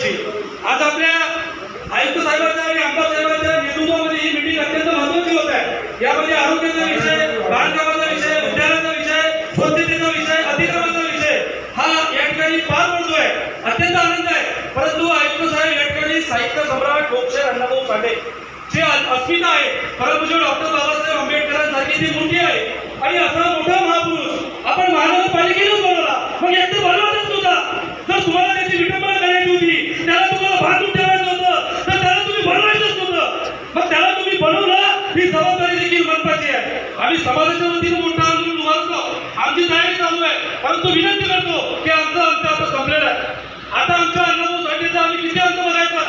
करायची। आज आपल्या आयुक्त साहेबांच्या आणि आमदार साहेबांच्या नेतृत्वामध्ये ही मीटिंग अत्यंत महत्त्वाची होत आहे। यामध्ये आरोग्याचा विषय, बांधकामाचा विषय, उद्यानाचा विषय, स्वच्छतेचा विषय, अतिक्रमणाचा विषय हा या ठिकाणी पार पडतोय। अत्यंत आनंद आहे। परंतु आयुक्त साहेब या ठिकाणी साहित्य सम्राट लोकशाहीर अण्णाभाऊ साठे जे अस्मिता आहे, परमपूज्य डॉक्टर बाबासाहेब आंबेडकरांसारखी ती मोठी आहे आणि असा मोठा महापुरुष आपण महानगरपालिकेने बनवला। मग एकतर बनवायचं होता, जर तुम्हाला त्याची विटंबना करायची होती, त्याला तुम्हाला भाग ठेवायचं होतं, तर त्याला तुम्ही बनवायचंच होतं। मग त्याला तुम्ही बनवलं, ही जबाबदारी देखील मनपाची आहे। आम्ही समाजाच्या वतीने मोठा आंदोलन उभारतो, आमची तयारी चालू आहे। परंतु विनंती करतो की आमचा अंत आता संपलेला आहे। आता आमच्या अण्णाभाऊ साठेचा आम्ही किती अंत बघायचा?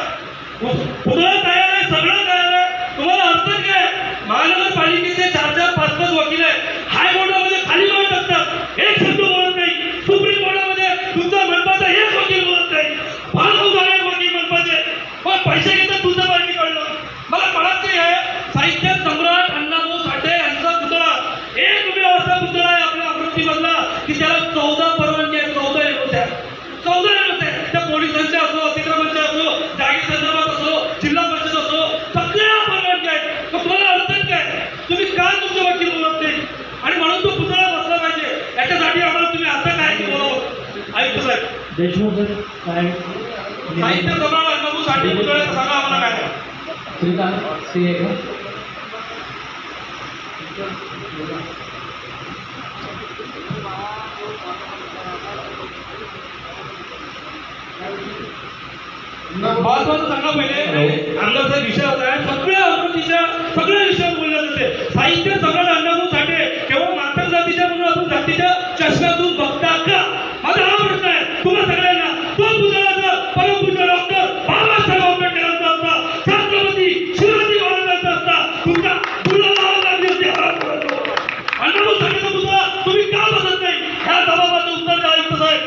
पुतळा तयार आहे, सगळं तयार आहे। तुम्हाला अडचण काय? महानगरपालिकेचे 4-4, 5-5 वकील आहेत, हायकोर्टामध्ये खाली मान टाकतात, एक शब्द बोलत नाही। सुप्रीम कोर्टामध्ये तुमचा मनपाचा एक वकील बोलत नाही, फार झाले वकील मनपाचे, पण पैसे घेतात तुमच्या पार्टीकडनं। मला कळत नाही आहे, साहित्य सम्राट अण्णाभाऊ साठे यांचा पुतळा एक असा पुतळा आहे आपल्या अमरावतीमधला की त्याला 14 परवानगी आहे, 14 एनओसी आहे, 14 एनओसी आहे। त्या पोलिसांच्या असो, अतिक्रमणच्या असो, जागी संदर्भात असो, जिल्हा परिषद असो, सगळ्या परवानगी आहेत। मग तुम्हाला अडचण काय? तुम्ही का तुमचे वकील बोलत नाही? आणि म्हणून तो पुतळा बसला पाहिजे, याच्यासाठी आम्हाला तुम्ही आता काय की बोलावं? आयुक्त साहेब देशमुख सर काय साहित्य सम्राट अण्णाभाऊ साठे पुतळ्याचं सांगा आम्हाला काय? श्रीकांत ते एक महत्वाचं सांगा पहिले। आमदार साहेब विषय असा आहे, सगळ्या अमरावतीच्या सगळ्या विषयावर बोलले जाते। साहित्य सम्राट अण्णाभाऊ साठे केवळ मातंग जातीच्या म्हणून आपण जातीच्या चष्म्यातून बघता का? माझा हा प्रश्न आहे तुम्हा सगळ्यांना। तो पुतळा जर परमपूज्य डॉक्टर बाबासाहेब आंबेडकरांचा असता, छत्रपती शिवाजी महाराजांचा असता, तुमच्या मुलाला लागली होती। अण्णाभाऊ साठेचा पुतळा तुम्ही का बसत नाही? ह्या जबाबाचं उत्तर द्या आयुक्त साहेब।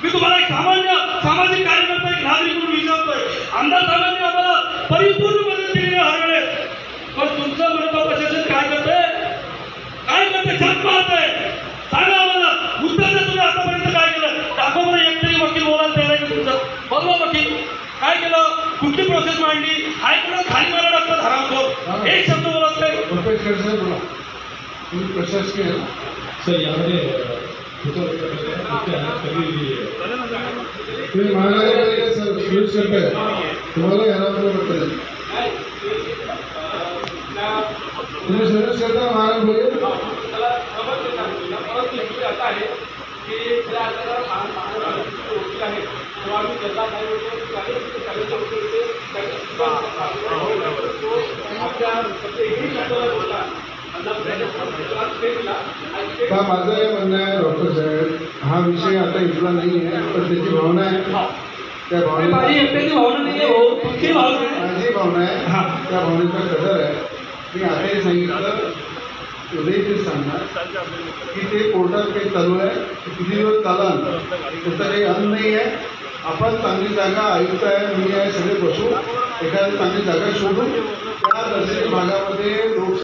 मी तुम्हाला एक सामान्य सामाजिक कार्यकर्ता, एक नागरिक म्हणून विचारतोय। आमदार साहेबांनी आम्हाला परिपूर्ण मदत दिली हर वेळेस, पण तुमचं मनपा प्रशासन काय करतंय? काय करतंय? छाप पाहतंय। सांगा आम्हाला उत्तर द्या, तुम्ही आतापर्यंत काय केलं? दाखवा मला एक तरी वकील बोलायला तयार आहे का तुमचं? बघा वकील काय केलं, कुठली प्रोसेस मांडली, हायकोर्टात खाली मारा टाकलं हरामखोर, एक शब्द बोलत नाही। बोला तुम्ही प्रशासकीय सर यामध्ये तुम्ही महानगरपालिका सर्व्हिस करताय, तुम्हाला याला पडतं। तुम्ही सर्व्हिस करता महानगरपालिका माझं हे म्हणणं आहे डॉक्टर साहेब, हा विषय आता इथला नाही आहे, पण त्याची भावना आहे, त्या भावनेची माझी एकट्याची भावना नाही आहे हो, तुमची भावना आहे। माझी भावना आहे, त्या भावनेचा कदर आहे। मी आता हे सांगितलं, उद्या सांगणार की ते कोर्टात काही चालू आहे, किती दिवस चालाल त्याचं काही अंत नाही आहे। आपण चांगली जागा, आयुक्त आहे, मी आहे, सगळे बसू एखादी चांगली जागा शोधून त्या दर्शनी भागामध्ये लोक